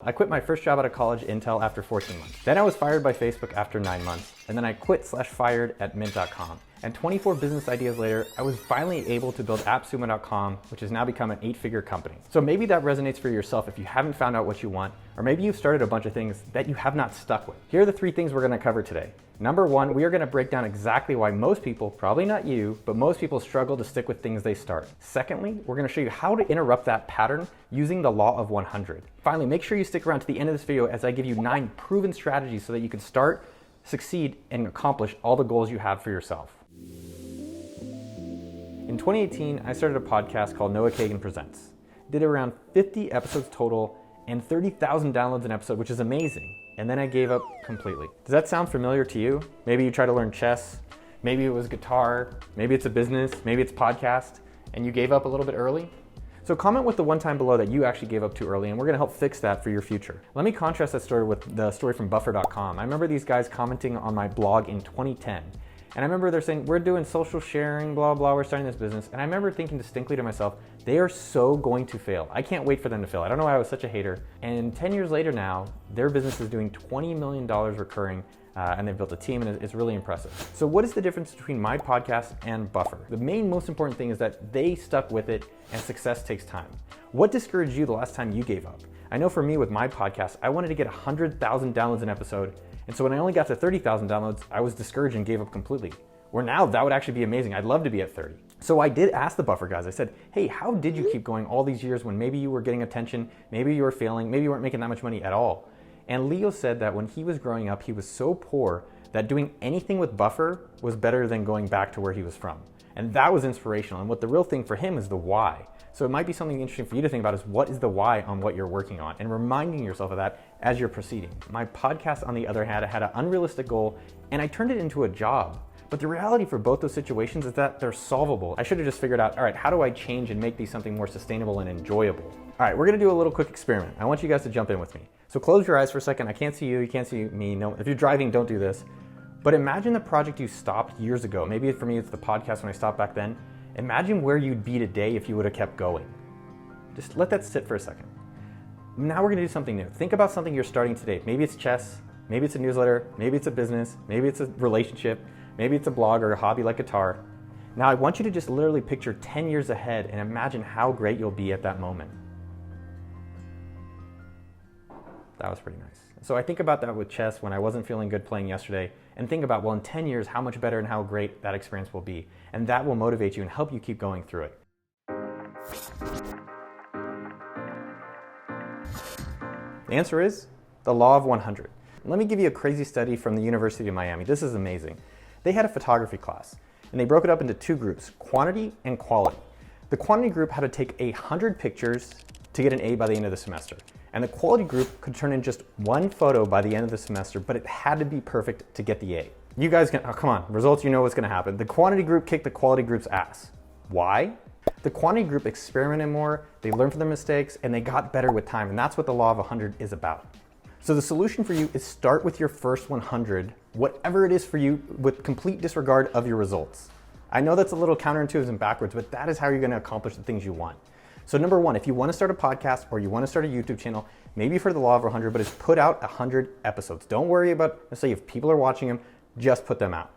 I quit my first job out of college, Intel, after 14 months. Then I was fired by Facebook after 9 months. And then I quit/fired at mint.com. And 24 business ideas later, I was finally able to build AppSumo.com, which has now become an 8-figure company. So maybe that resonates for yourself if you haven't found out what you want, or maybe you've started a bunch of things that you have not stuck with. Here are the 3 things we're gonna cover today. Number 1, we are gonna break down exactly why most people, probably not you, but most people struggle to stick with things they start. Secondly, we're gonna show you how to interrupt that pattern using the law of 100. Finally, make sure you stick around to the end of this video as I give you 9 proven strategies so that you can start, succeed, and accomplish all the goals you have for yourself. In 2018, I started a podcast called Kagan Presents. Did around 50 episodes total and 30,000 downloads an episode, which is amazing. And then I gave up completely. Does that sound familiar to you? Maybe you try to learn chess, maybe it was guitar, maybe it's a business, maybe it's podcast, and you gave up a little bit early? So comment with the one time below that you actually gave up too early, and we're gonna help fix that for your future. Let me contrast that story with the story from buffer.com. I remember these guys commenting on my blog in 2010. And I remember they're saying, we're doing social sharing, blah, blah, we're starting this business. And I remember thinking distinctly to myself, they are so going to fail. I can't wait for them to fail. I don't know why I was such a hater. And 10 years later now, their business is doing $20 million recurring, and they've built a team, and it's really impressive. So what is the difference between my podcast and Buffer? The main most important thing is that they stuck with it, and success takes time. What discouraged you the last time you gave up? I know for me with my podcast, I wanted to get 100,000 downloads an episode. And so when I only got to 30,000 downloads, I was discouraged and gave up completely. Where now that would actually be amazing. I'd love to be at 30. So I did ask the Buffer guys, I said, hey, how did you keep going all these years when maybe you were getting attention, maybe you were failing, maybe you weren't making that much money at all? And Leo said that when he was growing up, he was so poor that doing anything with Buffer was better than going back to where he was from. And that was inspirational. And what the real thing for him is the why. So it might be something interesting for you to think about is what is the why on what you're working on, and reminding yourself of that as you're proceeding. My podcast, on the other hand, had an unrealistic goal and I turned it into a job. But the reality for both those situations is that they're solvable. I should have just figured out, all right, how do I change and make these something more sustainable and enjoyable? All right, we're gonna do a little quick experiment. I want you guys to jump in with me. So close your eyes for a second. I can't see you can't see me. No, if you're driving, don't do this. But imagine the project you stopped years ago. Maybe for me, it's the podcast when I stopped back then. Imagine where you'd be today if you would have kept going. Just let that sit for a second. Now we're gonna do something new. Think about something you're starting today. Maybe it's chess, maybe it's a newsletter, maybe it's a business, maybe it's a relationship, maybe it's a blog or a hobby like guitar. Now I want you to just literally picture 10 years ahead and imagine how great you'll be at that moment. That was pretty nice. So I think about that with chess when I wasn't feeling good playing yesterday, and think about, well, in 10 years, how much better and how great that experience will be. And that will motivate you and help you keep going through it. The answer is the law of 100. Let me give you a crazy study from the University of Miami. This is amazing. They had a photography class, and they broke it up into 2 groups, quantity and quality. The quantity group had to take 100 pictures to get an A by the end of the semester. And the quality group could turn in just 1 photo by the end of the semester, but it had to be perfect to get the A. You guys can, oh, come on, results, you know what's gonna happen. The quantity group kicked the quality group's ass. Why? The quantity group experimented more, they learned from their mistakes, and they got better with time, and that's what the law of 100 is about. So the solution for you is start with your first 100, whatever it is for you, with complete disregard of your results. I know that's a little counterintuitive and backwards, but that is how you're gonna accomplish the things you want. So number 1, if you wanna start a podcast or you wanna start a YouTube channel, maybe for the law of 100, but it's put out 100 episodes. Don't worry about, let's say if people are watching them, just put them out.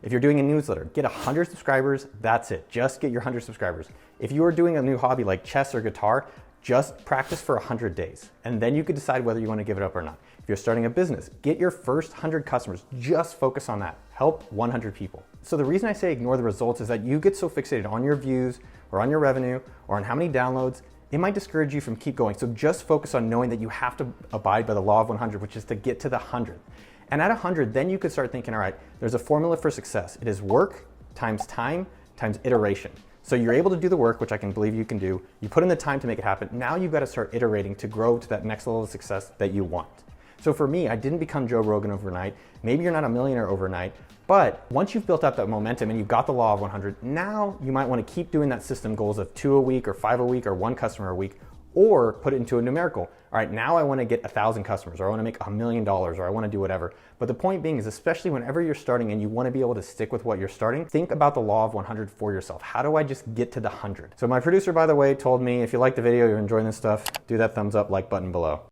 If you're doing a newsletter, get 100 subscribers, that's it. Just get your 100 subscribers. If you are doing a new hobby like chess or guitar, just practice for 100 days. And then you can decide whether you wanna give it up or not. If you're starting a business, get your first 100 customers, just focus on that. Help 100 people. So the reason I say ignore the results is that you get so fixated on your views or on your revenue or on how many downloads, it might discourage you from keep going. So just focus on knowing that you have to abide by the law of 100, which is to get to the 100. And at 100, then you could start thinking, all right, there's a formula for success. It is work times time times iteration. So you're able to do the work, which I can believe you can do. You put in the time to make it happen. Now you've got to start iterating to grow to that next level of success that you want. So for me, I didn't become Joe Rogan overnight. Maybe you're not a millionaire overnight, but once you've built up that momentum and you've got the law of 100, now you might want to keep doing that system goals of 2 a week or 5 a week or 1 customer a week, or put it into a numerical. All right, now I want to get 1,000 customers, or I want to make $1 million, or I want to do whatever. But the point being is, especially whenever you're starting and you want to be able to stick with what you're starting, think about the law of 100 for yourself. How do I just get to the 100? So my producer, by the way, told me, if you like the video, you're enjoying this stuff, do that thumbs up, like button below.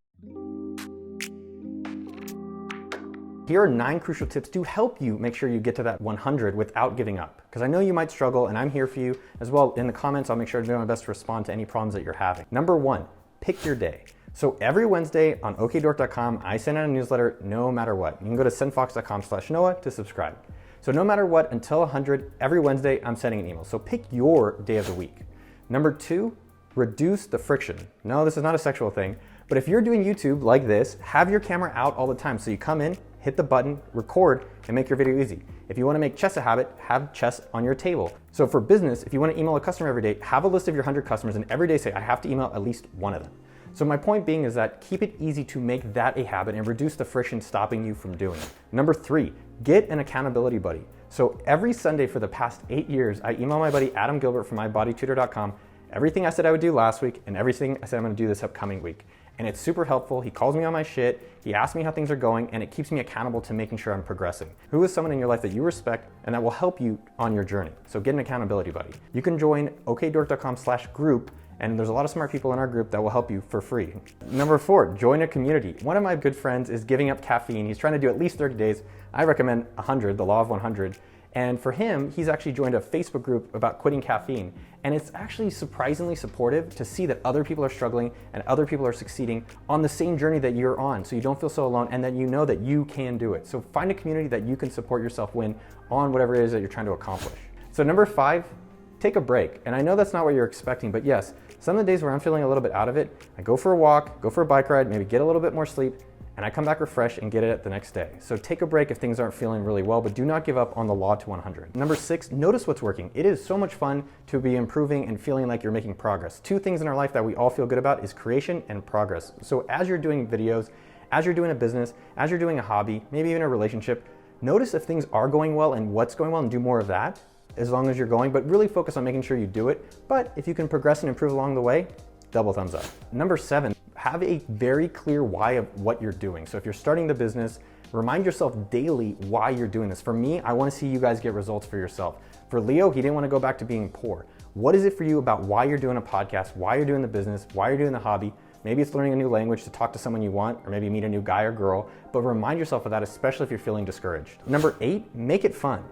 Here are 9 crucial tips to help you make sure you get to that 100 without giving up. Because I know you might struggle and I'm here for you as well. In the comments, I'll make sure to do my best to respond to any problems that you're having. Number 1, pick your day. So every Wednesday on okdork.com, I send out a newsletter no matter what. You can go to sendfox.com/Noah to subscribe. So no matter what, until 100, every Wednesday, I'm sending an email. So pick your day of the week. Number 2, reduce the friction. No, this is not a sexual thing, but if you're doing YouTube like this, have your camera out all the time. So you come in, hit the button, record, and make your video easy. If you want to make chess a habit, have chess on your table. So for business, if you want to email a customer every day, have a list of your 100 customers and every day say, I have to email at least one of them. So my point being is that keep it easy to make that a habit and reduce the friction stopping you from doing it. Number 3, get an accountability buddy. So every Sunday for the past 8 years, I email my buddy Adam Gilbert from mybodytutor.com everything I said I would do last week and everything I said I'm going to do this upcoming week. And it's super helpful. He calls me on my shit, he asks me how things are going, and it keeps me accountable to making sure I'm progressing. Who is someone in your life that you respect and that will help you on your journey? So get an accountability buddy. You can join okdork.com/group, and there's a lot of smart people in our group that will help you for free. Number 4, join a community. One of my good friends is giving up caffeine. He's trying to do at least 30 days. I recommend 100, the law of 100. And for him, he's actually joined a Facebook group about quitting caffeine. And it's actually surprisingly supportive to see that other people are struggling and other people are succeeding on the same journey that you're on, so you don't feel so alone and that you know that you can do it. So find a community that you can support yourself on whatever it is that you're trying to accomplish. So number 5, take a break. And I know that's not what you're expecting, but yes, some of the days where I'm feeling a little bit out of it, I go for a walk, go for a bike ride, maybe get a little bit more sleep, and I come back refreshed and get it the next day. So take a break if things aren't feeling really well, but do not give up on the law to 100. Number 6, notice what's working. It is so much fun to be improving and feeling like you're making progress. 2 things in our life that we all feel good about is creation and progress. So as you're doing videos, as you're doing a business, as you're doing a hobby, maybe even a relationship, notice if things are going well and what's going well and do more of that as long as you're going, but really focus on making sure you do it. But if you can progress and improve along the way, double thumbs up. Number 7, have a very clear why of what you're doing. So if you're starting the business, remind yourself daily why you're doing this. For me, I want to see you guys get results for yourself. For Leo, he didn't want to go back to being poor. What is it for you about why you're doing a podcast, why you're doing the business, why you're doing the hobby? Maybe it's learning a new language to talk to someone you want, or maybe meet a new guy or girl, but remind yourself of that, especially if you're feeling discouraged. Number 8, make it fun.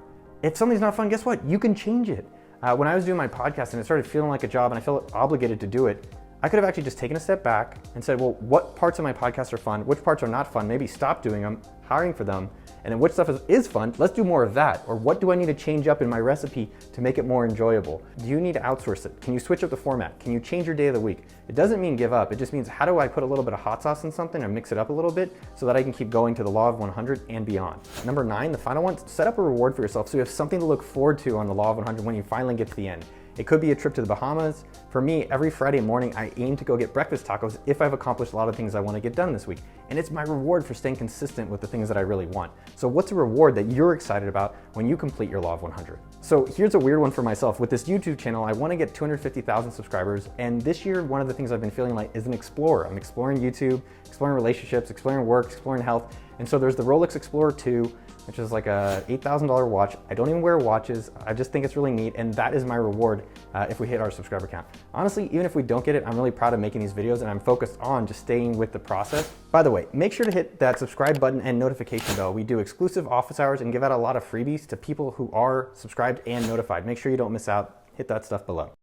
If something's not fun, guess what? You can change it. When I was doing my podcast and it started feeling like a job and I felt obligated to do it, I could have actually just taken a step back and said, well, what parts of my podcast are fun? Which parts are not fun? Maybe stop doing them, hiring for them. And then which stuff is fun? Let's do more of that. Or what do I need to change up in my recipe to make it more enjoyable? Do you need to outsource it? Can you switch up the format? Can you change your day of the week? It doesn't mean give up. It just means how do I put a little bit of hot sauce in something and mix it up a little bit so that I can keep going to the law of 100 and beyond. Number 9, the final one, set up a reward for yourself so you have something to look forward to on the law of 100 when you finally get to the end. It could be a trip to the Bahamas. For me, every Friday morning, I aim to go get breakfast tacos if I've accomplished a lot of things I want to get done this week. And it's my reward for staying consistent with the things that I really want. So what's a reward that you're excited about when you complete your law of 100? So here's a weird one for myself. With this YouTube channel, I want to get 250,000 subscribers. And this year, one of the things I've been feeling like is an explorer. I'm exploring YouTube, exploring relationships, exploring work, exploring health. And so there's the Rolex Explorer 2, which is like a $8,000 watch. I don't even wear watches. I just think it's really neat, and that is my reward if we hit our subscriber count. Honestly, even if we don't get it, I'm really proud of making these videos, and I'm focused on just staying with the process. By the way, make sure to hit that subscribe button and notification bell. We do exclusive office hours and give out a lot of freebies to people who are subscribed and notified. Make sure you don't miss out. Hit that stuff below.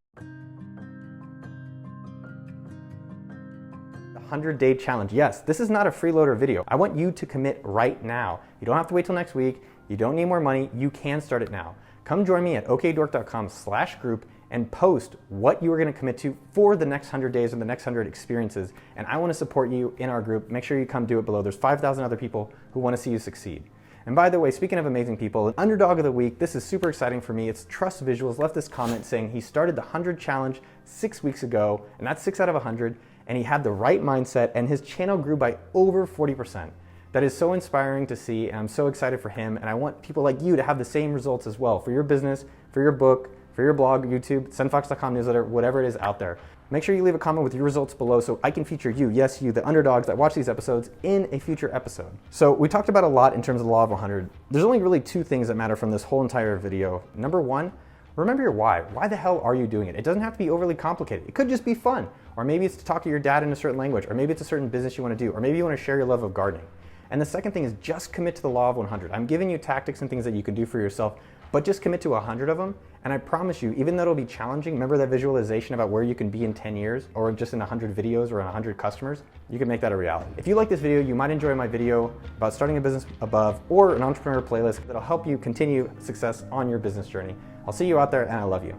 100-day challenge. Yes, this is not a freeloader video. I want you to commit right now. You don't have to wait till next week. You don't need more money. You can start it now. Come join me at okdork.com/group and post what you are going to commit to for the next 100 days or the next 100 experiences. And I want to support you in our group. Make sure you come do it below. There's 5,000 other people who want to see you succeed. And by the way, speaking of amazing people, an underdog of the week, this is super exciting for me. It's Trust Visuals left this comment saying he started the 100 challenge 6 weeks ago, and that's 6 out of 100. And he had the right mindset, and his channel grew by over 40%. That is so inspiring to see, and I'm so excited for him, and I want people like you to have the same results as well for your business, for your book, for your blog, YouTube, sendfox.com newsletter, whatever it is out there. Make sure you leave a comment with your results below so I can feature you, yes you, the underdogs that watch these episodes, in a future episode. So we talked about a lot in terms of the law of 100. There's only really 2 things that matter from this whole entire video. Number 1, remember your why. Why the hell are you doing it? It doesn't have to be overly complicated. It could just be fun. Or maybe it's to talk to your dad in a certain language, or maybe it's a certain business you want to do, or maybe you want to share your love of gardening. And the second thing is just commit to the law of 100. I'm giving you tactics and things that you can do for yourself, but just commit to 100 of them. And I promise you, even though it'll be challenging, remember that visualization about where you can be in 10 years or just in 100 videos or in 100 customers, you can make that a reality. If you like this video, you might enjoy my video about starting a business above or an entrepreneur playlist that'll help you continue success on your business journey. I'll see you out there and I love you.